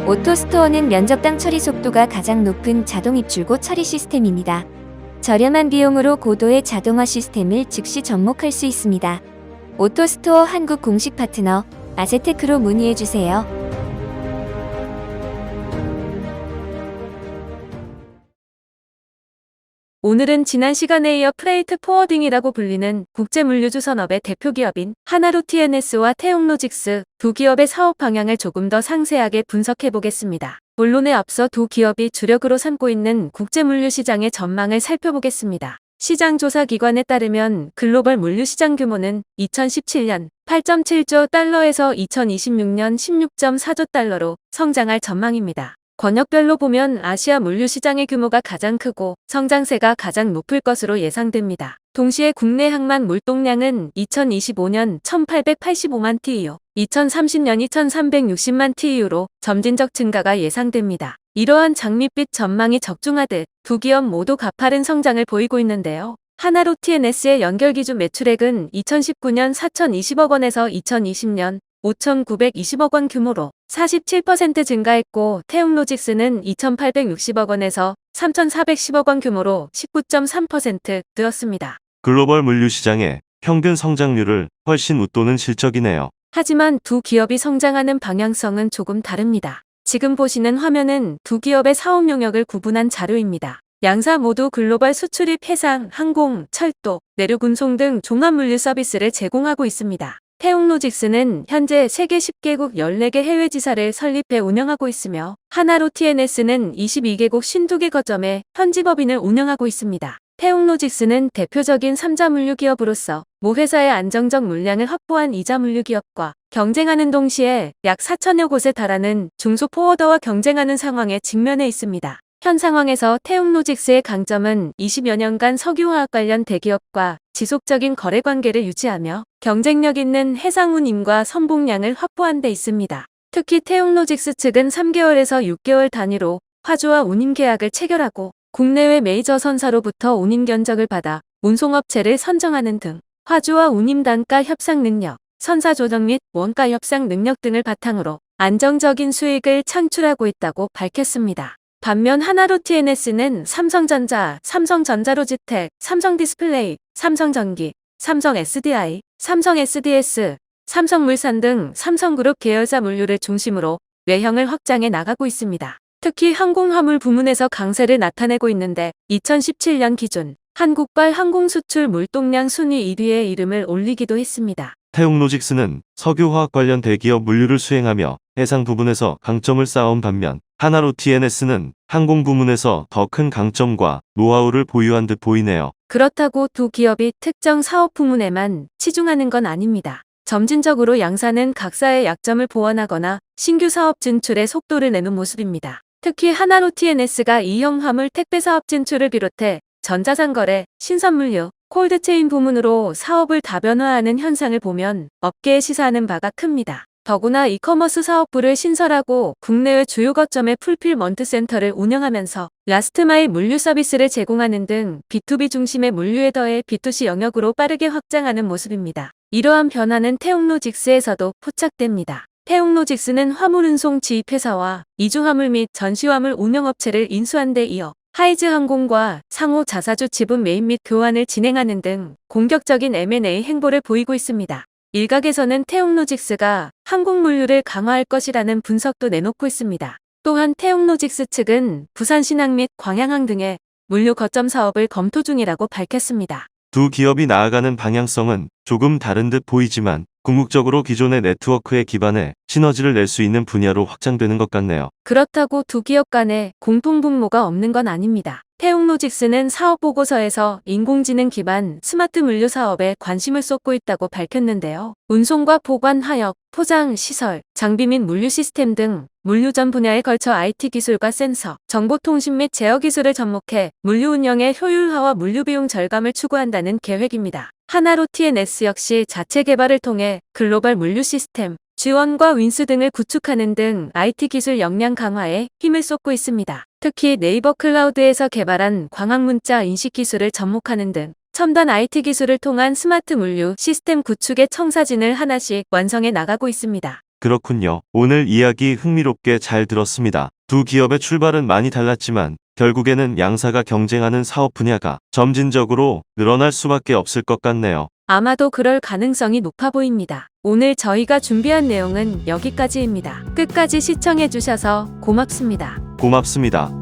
오토스토어는 면접당 처리 속도가 가장 높은 자동 입출고 처리 시스템입니다. 저렴한 비용으로 고도의 자동화 시스템을 즉시 접목할 수 있습니다. 오토스토어 한국 공식 파트너 아세테크로 문의해주세요. 오늘은 지난 시간에 이어 프레이트 포워딩이라고 불리는 국제물류주 산업의 대표 기업인 하나로 TNS와 태용로직스 두 기업의 사업 방향을 조금 더 상세하게 분석해 보겠습니다. 본론에 앞서 두 기업이 주력으로 삼고 있는 국제물류 시장의 전망을 살펴보겠습니다. 시장조사기관에 따르면 글로벌 물류시장 규모는 2017년 8.7조 달러에서 2026년 16.4조 달러로 성장할 전망입니다. 권역별로 보면 아시아 물류시장의 규모가 가장 크고 성장세가 가장 높을 것으로 예상됩니다. 동시에 국내 항만 물동량은 2025년 1885만 TEU, 2030년 2360만 TEU로 점진적 증가가 예상됩니다. 이러한 장밋빛 전망이 적중하듯 두 기업 모두 가파른 성장을 보이고 있는데요. 하나로 TNS의 연결기준 매출액은 2019년 4,020억 원에서 2020년 5,920억 원 규모로 47% 증가했고 태용로직스는 2,860억 원에서 3,410억 원 규모로 19.3% 늘었습니다. 글로벌 물류 시장의 평균 성장률을 훨씬 웃도는 실적이네요. 하지만 두 기업이 성장하는 방향성은 조금 다릅니다. 지금 보시는 화면은 두 기업의 사업 용역을 구분한 자료입니다. 양사 모두 글로벌 수출입 해상, 항공, 철도, 내륙 운송 등 종합 물류 서비스를 제공하고 있습니다. 태용로직스는 현재 세계 10개국 14개 해외 지사를 설립해 운영하고 있으며 하나로 TNS는 22개국 52개 거점에 현지 법인을 운영하고 있습니다. 태용로직스는 대표적인 3자 물류 기업으로서 모 회사의 안정적 물량을 확보한 2자 물류 기업과 경쟁하는 동시에 약 4천여 곳에 달하는 중소 포워더와 경쟁하는 상황에 직면해 있습니다. 현 상황에서 태용로직스의 강점은 20여 년간 석유화학 관련 대기업과 지속적인 거래 관계를 유지하며 경쟁력 있는 해상 운임과 선봉량을 확보한 데 있습니다. 특히 태용로직스 측은 3개월에서 6개월 단위로 화주와 운임 계약을 체결하고 국내외 메이저 선사로부터 운임 견적을 받아 운송업체를 선정하는 등 화주와 운임 단가 협상 능력, 선사 조정 및 원가 협상 능력 등을 바탕으로 안정적인 수익을 창출하고 있다고 밝혔습니다. 반면 하나로 TNS는 삼성전자, 삼성전자로지텍, 삼성디스플레이, 삼성전기, 삼성 SDI, 삼성 SDS, 삼성물산 등 삼성그룹 계열사 물류를 중심으로 외형을 확장해 나가고 있습니다. 특히 항공화물 부문에서 강세를 나타내고 있는데 2017년 기준 한국발 항공수출 물동량 순위 1위에 이름을 올리기도 했습니다. 태용로직스는 석유화학 관련 대기업 물류를 수행하며 해상 부분에서 강점을 쌓아온 반면 하나로 TNS는 항공 부문에서 더 큰 강점과 노하우를 보유한 듯 보이네요. 그렇다고 두 기업이 특정 사업 부문에만 치중하는 건 아닙니다. 점진적으로 양사는 각사의 약점을 보완하거나 신규 사업 진출에 속도를 내는 모습입니다. 특히 하나로 TNS가 E형 화물 택배 사업 진출을 비롯해 전자상거래, 신선물류, 콜드체인 부문으로 사업을 다변화하는 현상을 보면 업계에 시사하는 바가 큽니다. 더구나 이커머스 사업부를 신설하고 국내외 주요 거점의 풀필먼트 센터를 운영하면서 라스트마일 물류 서비스를 제공하는 등 B2B 중심의 물류에 더해 B2C 영역으로 빠르게 확장하는 모습입니다. 이러한 변화는 태용로직스에서도 포착됩니다. 태용로직스는 화물운송 지입회사와 이중화물 및 전시화물 운영업체를 인수한 데 이어 하이즈항공과 상호 자사주 지분 매입 및 교환을 진행하는 등 공격적인 M&A 행보를 보이고 있습니다. 일각에서는 태용로직스가 항공물류를 강화할 것이라는 분석도 내놓고 있습니다. 또한 태용로직스 측은 부산신항 및 광양항 등의 물류 거점 사업을 검토 중이라고 밝혔습니다. 두 기업이 나아가는 방향성은 조금 다른 듯 보이지만 궁극적으로 기존의 네트워크에 기반해 시너지를 낼 수 있는 분야로 확장되는 것 같네요. 그렇다고 두 기업 간에 공통 분모가 없는 건 아닙니다. 태용로직스는 사업보고서에서 인공지능 기반 스마트 물류 사업에 관심을 쏟고 있다고 밝혔는데요. 운송과 보관, 하역, 포장, 시설, 장비 및 물류 시스템 등 물류 전 분야에 걸쳐 IT 기술과 센서, 정보통신 및 제어 기술을 접목해 물류 운영의 효율화와 물류 비용 절감을 추구한다는 계획입니다. 하나로 TNS 역시 자체 개발을 통해 글로벌 물류 시스템, 지원과 윈수 등을 구축하는 등 IT 기술 역량 강화에 힘을 쏟고 있습니다. 특히 네이버 클라우드에서 개발한 광학문자 인식 기술을 접목하는 등 첨단 IT 기술을 통한 스마트 물류 시스템 구축의 청사진을 하나씩 완성해 나가고 있습니다. 그렇군요. 오늘 이야기 흥미롭게 잘 들었습니다. 두 기업의 출발은 많이 달랐지만 결국에는 양사가 경쟁하는 사업 분야가 점진적으로 늘어날 수밖에 없을 것 같네요. 아마도 그럴 가능성이 높아 보입니다. 오늘 저희가 준비한 내용은 여기까지입니다. 끝까지 시청해주셔서 고맙습니다. 고맙습니다.